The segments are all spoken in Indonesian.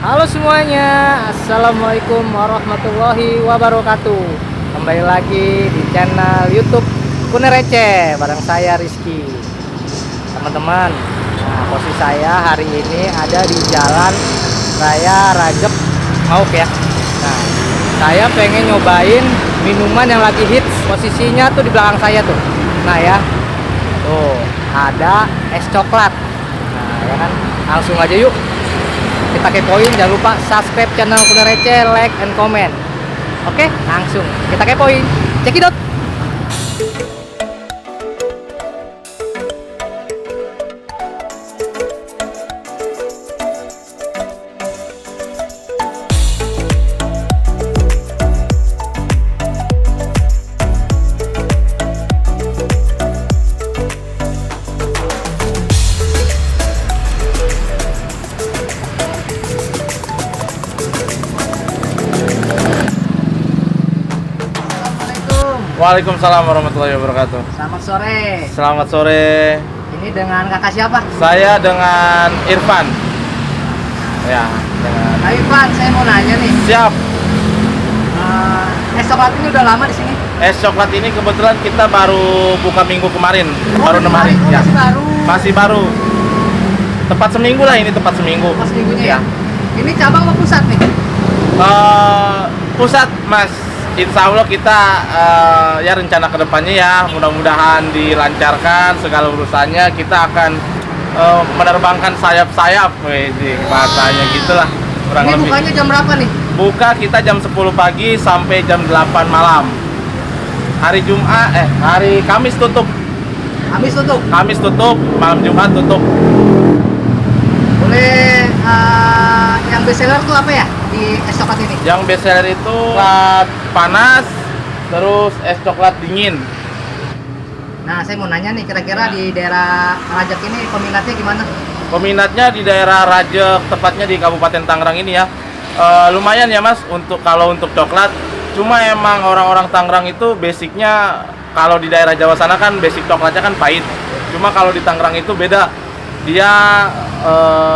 Halo semuanya, Assalamualaikum warahmatullahi wabarakatuh. Kembali lagi di channel YouTube Kuner Receh bareng saya Rizky. Teman-teman, nah, posisi saya hari ini ada di Jalan Raya Rajab Mauk ya. Nah, saya pengen nyobain minuman yang lagi hits. Posisinya tuh di belakang saya tuh. Nah ya, tuh ada es coklat. Nah ya kan, langsung aja yuk kita kepoin. Jangan lupa subscribe channel Kuner Receh, like and comment. Oke, langsung kita kepoin. Cekidot. Waalaikumsalam warahmatullahi wabarakatuh. Selamat sore. Selamat sore. Ini dengan kakak siapa? Saya dengan Irfan. Ya, dengan Nah, Ivan, saya mau nanya nih. siap. Es coklat ini udah lama di sini? Es coklat ini kebetulan kita baru buka minggu kemarin, baru 6 kemarin. hari. Oh, Ya. masih baru. Masih baru. Tepat seminggu lah ini, tepat seminggu. Pas minggunya Ya. ya. Ini cabang apa pusat nih? Pusat, Mas. Insya Allah kita ya rencana kedepannya ya mudah-mudahan dilancarkan segala urusannya. Kita akan menerbangkan sayap-sayap, bahasanya gitulah kurang Ini lebih. bukanya jam berapa nih? Buka kita jam 10 pagi sampai jam 8 malam. Hari Jumat, hari Kamis tutup. Kamis tutup. Kamis tutup, malam Jumat tutup. Boleh yang best seller tuh apa ya di es coklat ini? Yang best seller itu coklat panas, terus es coklat dingin. Nah, saya mau nanya nih, kira-kira di daerah Rajak ini peminatnya gimana? Peminatnya di daerah Rajek, tepatnya di Kabupaten Tangerang ini ya. Lumayan ya Mas, kalau untuk coklat. Cuma emang orang-orang Tangerang itu basicnya, kalau di daerah Jawa sana kan basic coklatnya kan pahit. Cuma kalau di Tangerang itu beda. Dia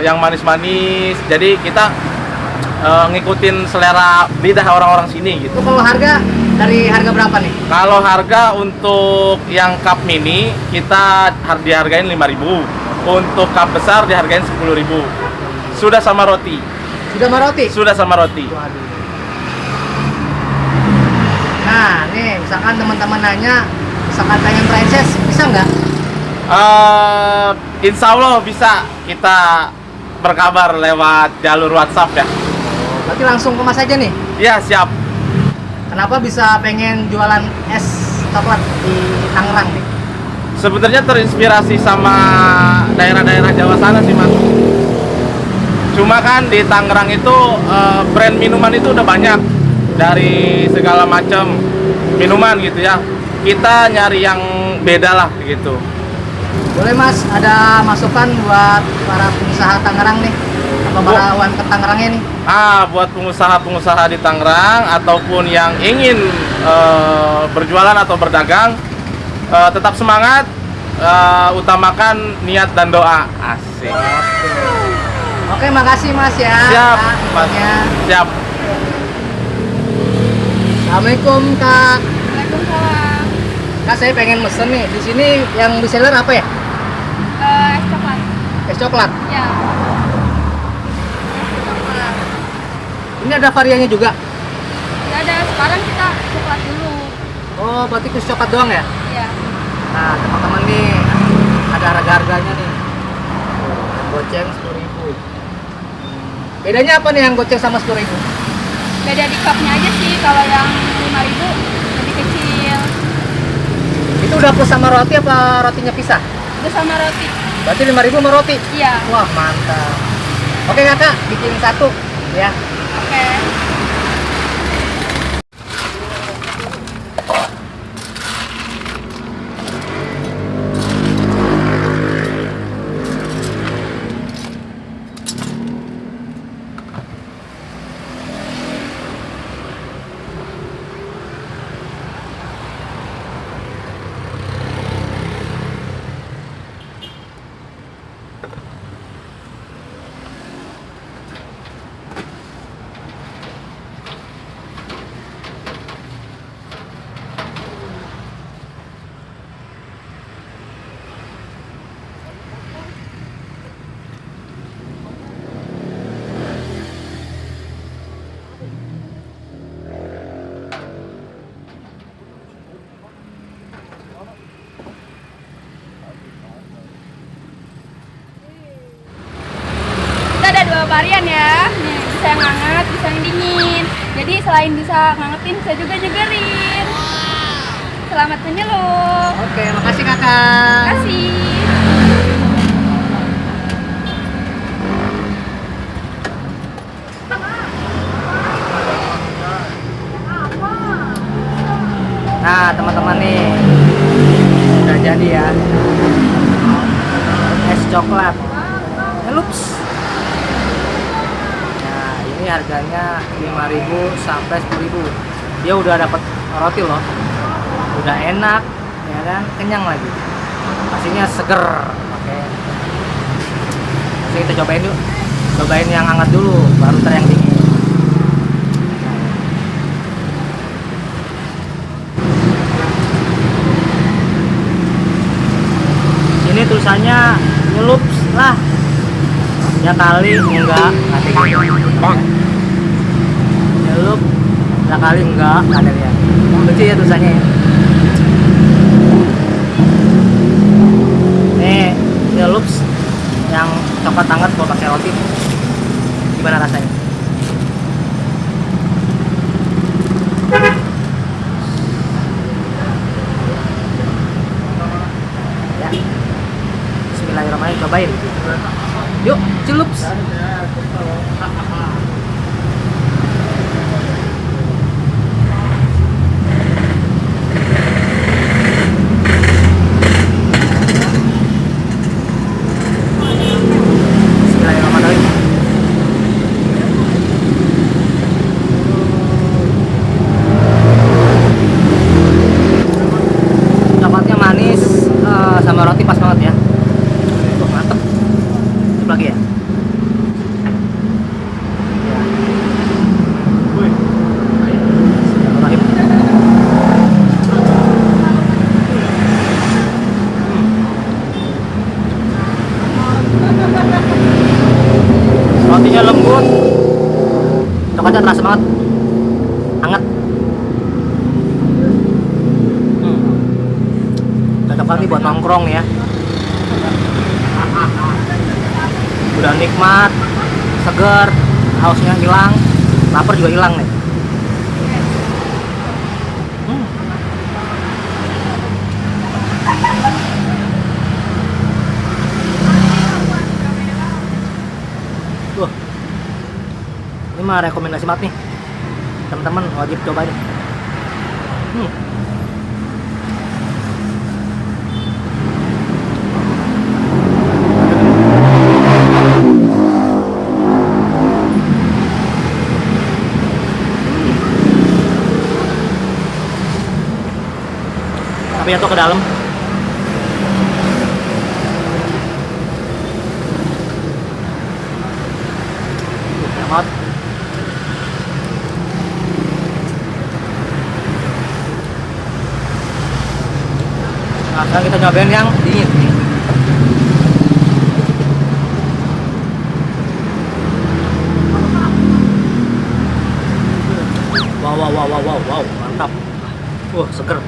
yang manis-manis. Jadi kita ngikutin selera lidah orang-orang sini gitu. Itu kalau harga, dari harga berapa nih? Kalau harga untuk yang cup mini kita dihargain 5.000. Untuk cup besar dihargain 10.000. Sudah sama roti. Sudah sama roti? Sudah sama roti. Waduh. Nah, nih misalkan teman-teman nanya, misalkan pengen franchise, bisa nggak? Insya Allah bisa. Kita berkabar lewat jalur WhatsApp ya. Berarti langsung ke Mas aja nih. Ya siap. Kenapa bisa pengen jualan es coklat di Tangerang nih? Sebenarnya terinspirasi sama daerah-daerah Jawa sana sih Mas. Cuma kan di Tangerang itu brand minuman itu udah banyak dari segala macam minuman gitu ya. Kita nyari yang beda lah gitu. Boleh Mas, ada masukan buat para pengusaha Tangerang nih, atau para ke Tangerangnya nih? Buat pengusaha-pengusaha di Tangerang ataupun yang ingin berjualan atau berdagang, tetap semangat, utamakan niat dan doa. Asik. Oke, makasih Mas ya. Siap, Kak, Mas. infonya. Siap. Assalamualaikum Kak. Waalaikumsalam. Kak, saya pengen mesen nih. Di sini yang best seller apa ya? Es coklat. Es coklat. Ya. Es coklat. Ini ada variannya juga. Ya ada. Sekarang kita coklat dulu. Oh, berarti khusus coklat doang ya? Ya. Nah, teman-teman nih, ada harga-harganya nih. Goceng 10.000. Bedanya apa nih yang goceng sama 10.000? Beda di cupnya aja sih. Kalau yang 5.000 lebih kecil. Itu udah plus sama roti apa rotinya pisah? Itu sama roti. Berarti 5.000 sama roti? Iya. Wah, mantap. Oke Kakak, bikin satu ya. Oke. varian ya. Nih, bisa yang hangat, bisa yang dingin. Jadi selain bisa ngangetin, bisa juga nyegerin. Selamat menyelup. Oke, makasih kakak. Kasih. Nah teman-teman nih, udah jadi ya es coklat Elups. Nah ini harganya 5.000 sampai 10.000. Dia udah dapat roti loh, udah enak ya kan, kenyang lagi, pastinya seger. Oke, jadi kita cobain yuk, cobain yang hangat dulu baru ntar yang dingin. Ini tulisannya nyelup lah ya kali enggak ada gitu. Nyelup ya kali enggak ada ya, lucu ya tulisannya ya. Nih nyelup yang coklat hangat kalau pakai roti, gimana rasanya? Ya, Bismillahirrahmanirrahim, cobain. Yuk, celups. Bismillahirrahmanirrahim. Coklatnya manis, sama roti pas banget ya. Tuh, mantep. Coba lagi ya. Bismillahirrahmanirrahim. Rotinya lembut, coklatnya terasa banget, hangat. Cocok banget nih buat nongkrong ya. Udah nikmat, seger, hausnya hilang, lapar juga hilang nih. Tuh, ini mah rekomendasi banget nih, teman-teman wajib cobain. Tapi jatuh ke dalam. Enak banget. Nah, sekarang kita nyobain yang dingin. Wow, mantap. Seger.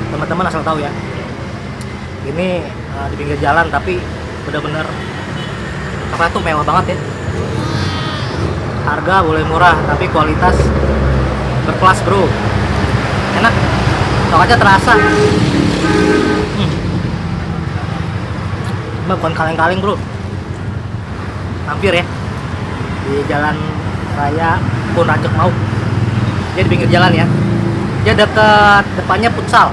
Teman-teman asal tahu ya, ini di pinggir jalan tapi bener-bener apa tuh mewah banget ya. Harga boleh murah tapi kualitas berkelas bro, enak, coklatnya terasa. Bukan kaleng-kaleng bro, hampir ya di jalan raya Punajek Mau. Dia di pinggir jalan ya, dia dekat depannya futsal.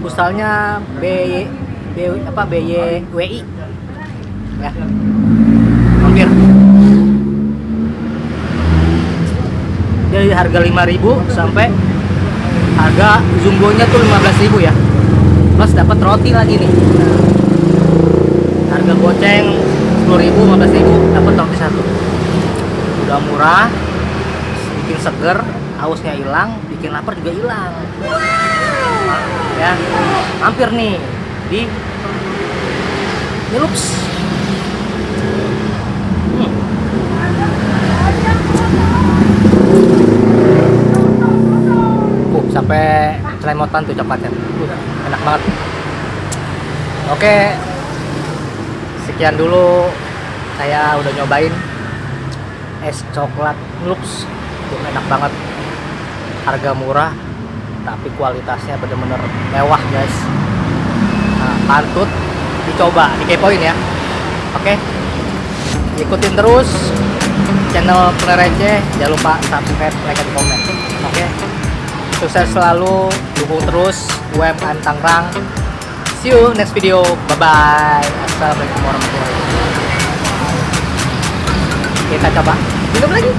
Pustalnya BYWI ya, hampir. Dari harga 5.000 sampai harga jumbonya tuh 15.000 ya, plus dapat roti lagi nih. Harga goceng 10.000, 15.000 dapat roti satu. Udah murah, bikin seger, hausnya hilang, bikin lapar juga hilang. Ya, hampir nih di Nyelups. sampai celemotan tuh coklatnya. Enak banget. Oke, sekian dulu saya udah nyobain es coklat Lux. Tuh, enak banget, harga murah tapi kualitasnya bener-bener mewah guys. Nah, pantut dicoba, dikepoin ya. Oke, ikutin terus channel Kuner Receh, jangan lupa subscribe, like, dan komen. Oke, sukses selalu, dukung terus UMKM Tangerang. See you next video, bye bye. Assalamualaikum warahmatullahi wabarakatuh. Kita coba minum lagi.